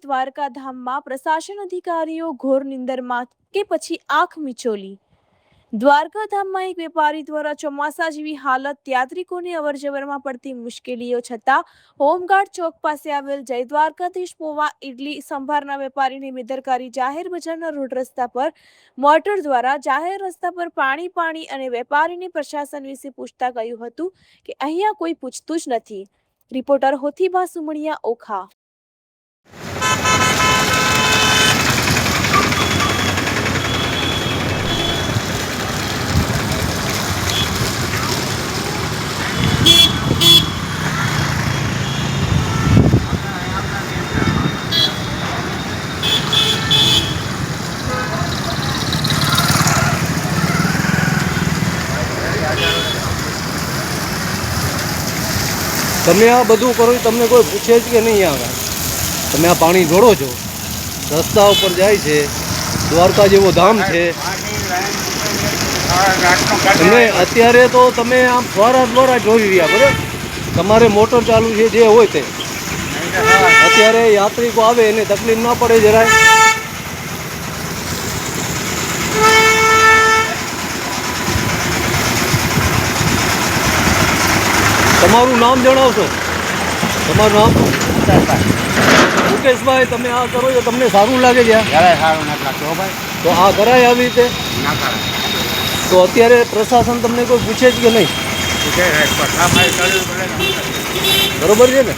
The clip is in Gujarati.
દ્વારકા ધામમાં પ્રશાસન અધિકારીઓ ઘોર નિંદરમાં કે પછી આંખ મિચોલી? દ્વારકા ધામમાં એક વેપારી દ્વારા ચોમાસા જેવી હાલત, યાત્રિકોને અવરજવરમાં પડતી મુશ્કેલીઓ છતાં હોમગાર્ડ ચોક પાસે આવેલ જય દ્વારકાધીશ પૌવા ઇડલી સંભારના વેપારીની બેદરકારી જાહેર બજારના રોડ રસ્તા પર મોટર દ્વારા જાહેર રસ્તા પર પાણી અને વેપારીની પ્રશાસન વિશે પૂછતા કહ્યું હતું કે અહીંયા કોઈ પૂછતું જ નથી. રિપોર્ટર હોથીબા સુમણિયા, ઓખા. તમે આ બધું કરો તમને કોઈ પૂછે જ કે નહીં? આવે તમે આ પાણી ઢોળો છો, રસ્તા ઉપર જાય છે, દ્વારકા જેવો ધામ છે. અને અત્યારે તો તમે આમ ફવારા દ્વારા ઢોળી રહ્યા, બરાબર? તમારે મોટર ચાલુ છે, જે હોય તે. અત્યારે યાત્રિકો આવે એને તકલીફ ના પડે જરાય? તમારું નામ જણાવશો? તમારું નામ? મુકેશભાઈ, તમે આ કરો છો, તમને સારું લાગે છે? તો આ કરાય આવી રીતે? તો અત્યારે પ્રશાસન તમને કોઈ પૂછે જ કે નહીં? બરોબર છે ને?